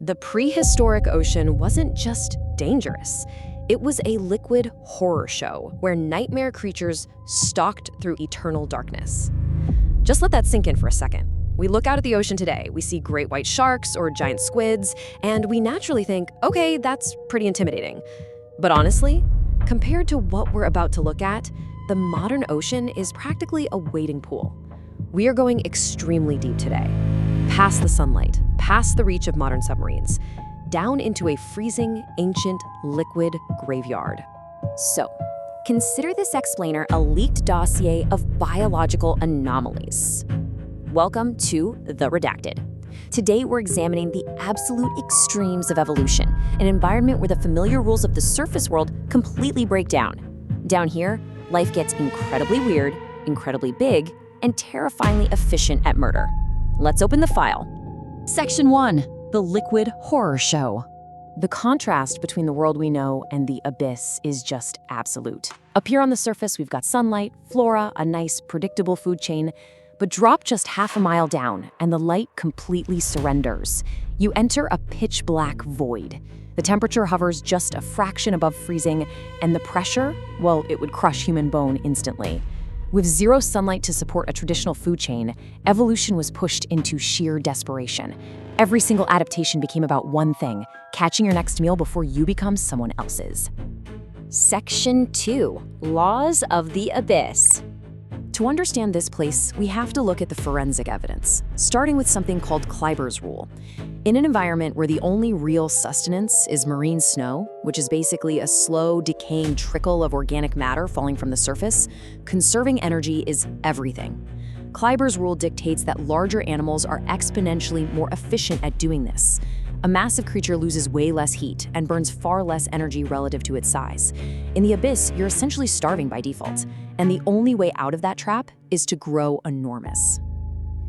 The prehistoric ocean wasn't just dangerous. It was a liquid horror show where nightmare creatures stalked through eternal darkness. Just let that sink in for a second. We look out at the ocean today, we see great white sharks or giant squids, and we naturally think, okay, that's pretty intimidating. But honestly, compared to what we're about to look at, the modern ocean is practically a wading pool. We are going extremely deep today, past the sunlight, past the reach of modern submarines, down into a freezing, ancient, liquid graveyard. So, consider this explainer a leaked dossier of biological anomalies. Welcome to The Redacted. Today we're examining the absolute extremes of evolution, an environment where the familiar rules of the surface world completely break down. Down here, life gets incredibly weird, incredibly big, and terrifyingly efficient at murder. Let's open the file. Section 1. The Liquid Horror Show. The contrast between the world we know and the abyss is just absolute. Up here on the surface, we've got sunlight, flora, a nice, predictable food chain, but drop just half a mile down, and the light completely surrenders. You enter a pitch-black void. The temperature hovers just a fraction above freezing, and the pressure, well, it would crush human bone instantly. With zero sunlight to support a traditional food chain, evolution was pushed into sheer desperation. Every single adaptation became about one thing: catching your next meal before you become someone else's. Section 2. Laws of the Abyss. To understand this place, we have to look at the forensic evidence, starting with something called Kleiber's rule. In an environment where the only real sustenance is marine snow, which is basically a slow, decaying trickle of organic matter falling from the surface, conserving energy is everything. Kleiber's rule dictates that larger animals are exponentially more efficient at doing this. A massive creature loses way less heat and burns far less energy relative to its size. In the abyss, you're essentially starving by default, and the only way out of that trap is to grow enormous.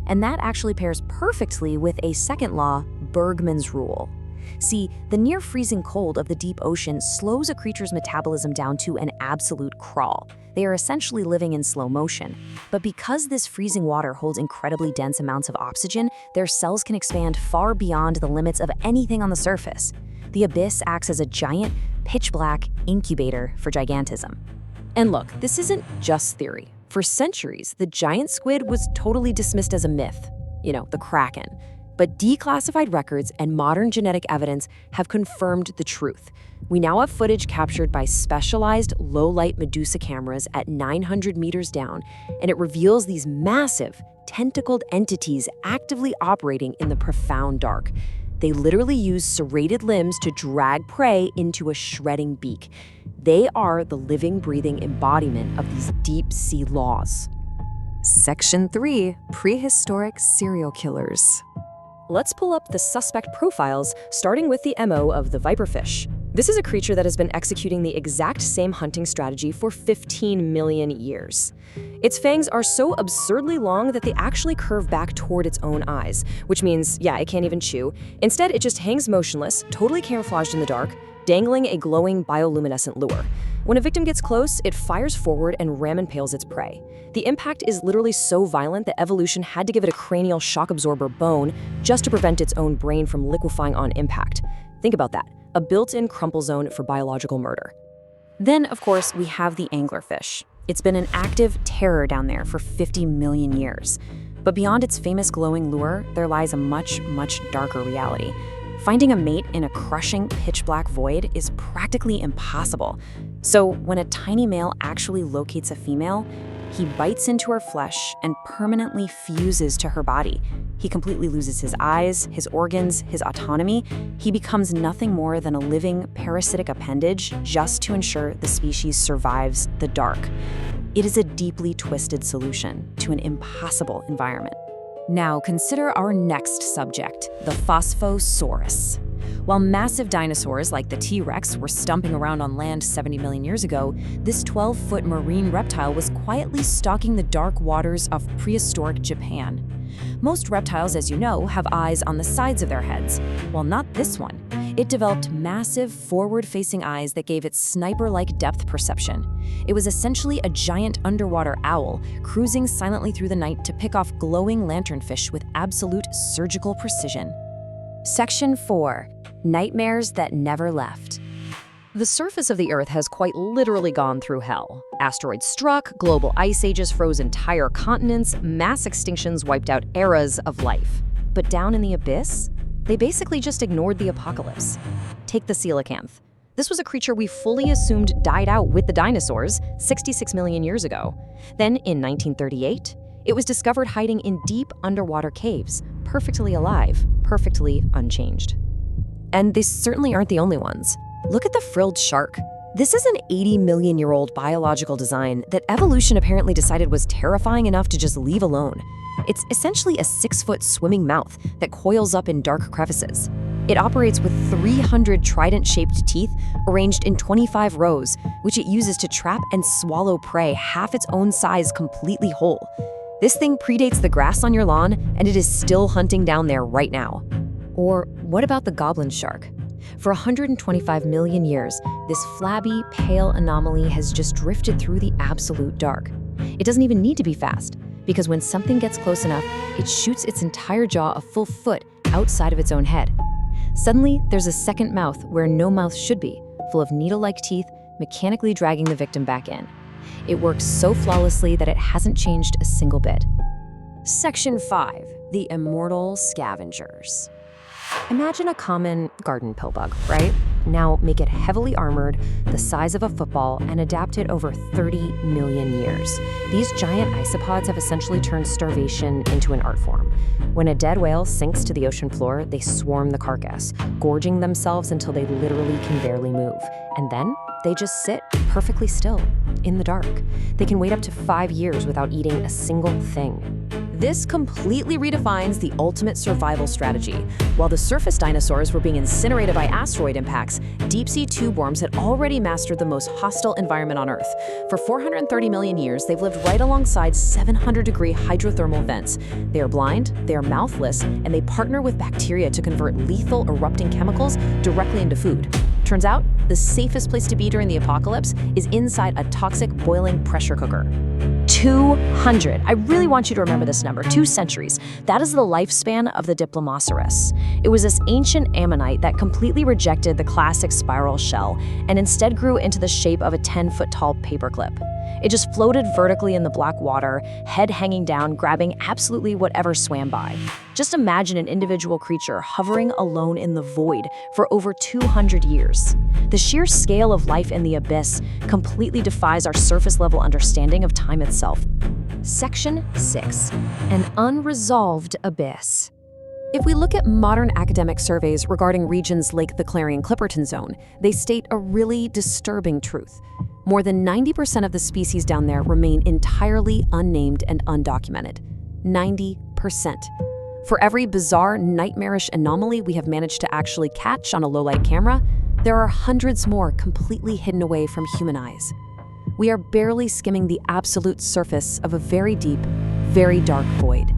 And that actually pairs perfectly with a second law, Bergmann's rule. See, the near-freezing cold of the deep ocean slows a creature's metabolism down to an absolute crawl. They are essentially living in slow motion. But because this freezing water holds incredibly dense amounts of oxygen, their cells can expand far beyond the limits of anything on the surface. The abyss acts as a giant, pitch-black incubator for gigantism. And look, this isn't just theory. For centuries, the giant squid was totally dismissed as a myth. The Kraken. But declassified records and modern genetic evidence have confirmed the truth. We now have footage captured by specialized low-light Medusa cameras at 900 meters down, and it reveals these massive, tentacled entities actively operating in the profound dark. They literally use serrated limbs to drag prey into a shredding beak. They are the living, breathing embodiment of these deep-sea laws. Section 3. Prehistoric Serial Killers. Let's pull up the suspect profiles, starting with the MO of the viperfish. This is a creature that has been executing the exact same hunting strategy for 15 million years. Its fangs are so absurdly long that they actually curve back toward its own eyes, which means, it can't even chew. Instead, it just hangs motionless, totally camouflaged in the dark, dangling a glowing bioluminescent lure. When a victim gets close, it fires forward and ram impales its prey. The impact is literally so violent that evolution had to give it a cranial shock absorber bone just to prevent its own brain from liquefying on impact. Think about that, a built-in crumple zone for biological murder. Then, of course, we have the anglerfish. It's been an active terror down there for 50 million years. But beyond its famous glowing lure, there lies a much, much darker reality. Finding a mate in a crushing, pitch-black void is practically impossible. So when a tiny male actually locates a female, he bites into her flesh and permanently fuses to her body. He completely loses his eyes, his organs, his autonomy. He becomes nothing more than a living, parasitic appendage just to ensure the species survives the dark. It is a deeply twisted solution to an impossible environment. Now consider our next subject, the Phosphosaurus. While massive dinosaurs like the T-Rex were stomping around on land 70 million years ago, this 12-foot marine reptile was quietly stalking the dark waters of prehistoric Japan. Most reptiles, as you know, have eyes on the sides of their heads. Well, not this one. It developed massive, forward-facing eyes that gave it sniper-like depth perception. It was essentially a giant underwater owl, cruising silently through the night to pick off glowing lanternfish with absolute surgical precision. Section 4. Nightmares that never left. The surface of the Earth has quite literally gone through hell. Asteroids struck, global ice ages froze entire continents, mass extinctions wiped out eras of life. But down in the abyss, they basically just ignored the apocalypse. Take the coelacanth. This was a creature we fully assumed died out with the dinosaurs 66 million years ago. Then, in 1938, it was discovered hiding in deep underwater caves, perfectly alive, perfectly unchanged. And they certainly aren't the only ones. Look at the frilled shark. This is an 80-million-year-old biological design that evolution apparently decided was terrifying enough to just leave alone. It's essentially a 6-foot swimming mouth that coils up in dark crevices. It operates with 300 trident-shaped teeth arranged in 25 rows, which it uses to trap and swallow prey half its own size completely whole. This thing predates the grass on your lawn, and it is still hunting down there right now. Or what about the goblin shark? For 125 million years, this flabby, pale anomaly has just drifted through the absolute dark. It doesn't even need to be fast, because when something gets close enough, it shoots its entire jaw a full foot outside of its own head. Suddenly, there's a second mouth where no mouth should be, full of needle-like teeth, mechanically dragging the victim back in. It works so flawlessly that it hasn't changed a single bit. Section 5. The immortal scavengers. Imagine a common garden pillbug, right? Now make it heavily armored, the size of a football, and adapt it over 30 million years. These giant isopods have essentially turned starvation into an art form. When a dead whale sinks to the ocean floor, they swarm the carcass, gorging themselves until they literally can barely move. And then they just sit perfectly still, in the dark. They can wait up to 5 years without eating a single thing. This completely redefines the ultimate survival strategy. While the surface dinosaurs were being incinerated by asteroid impacts, deep-sea tube worms had already mastered the most hostile environment on Earth. For 430 million years, they've lived right alongside 700-degree hydrothermal vents. They are blind, they are mouthless, and they partner with bacteria to convert lethal erupting chemicals directly into food. Turns out, the safest place to be during the apocalypse is inside a toxic boiling pressure cooker. 200. I really want you to remember this number. 2 centuries. That is the lifespan of the Diplomaceras. It was this ancient ammonite that completely rejected the classic spiral shell and instead grew into the shape of a 10-foot-tall paperclip. It just floated vertically in the black water, head hanging down, grabbing absolutely whatever swam by. Just imagine an individual creature hovering alone in the void for over 200 years. The sheer scale of life in the abyss completely defies our surface-level understanding of time itself. Section 6. An unresolved abyss. If we look at modern academic surveys regarding regions like the Clarion-Clipperton Zone, they state a really disturbing truth. More than 90% of the species down there remain entirely unnamed and undocumented. 90%. For every bizarre, nightmarish anomaly we have managed to actually catch on a low-light camera, there are hundreds more completely hidden away from human eyes. We are barely skimming the absolute surface of a very deep, very dark void.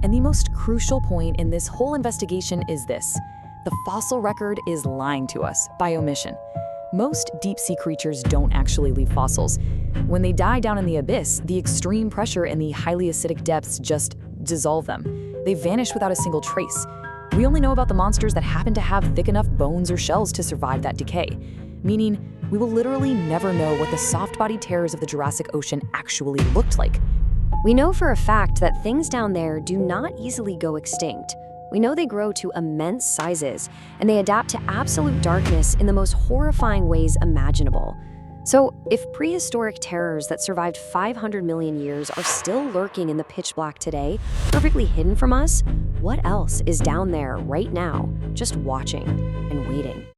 And the most crucial point in this whole investigation is this: the fossil record is lying to us by omission. Most deep-sea creatures don't actually leave fossils. When they die down in the abyss, the extreme pressure and the highly acidic depths just dissolve them. They vanish without a single trace. We only know about the monsters that happen to have thick enough bones or shells to survive that decay, meaning we will literally never know what the soft-bodied terrors of the Jurassic Ocean actually looked like. We know for a fact that things down there do not easily go extinct. We know they grow to immense sizes, and they adapt to absolute darkness in the most horrifying ways imaginable. So, if prehistoric terrors that survived 500 million years are still lurking in the pitch black today, perfectly hidden from us, what else is down there right now, just watching and waiting?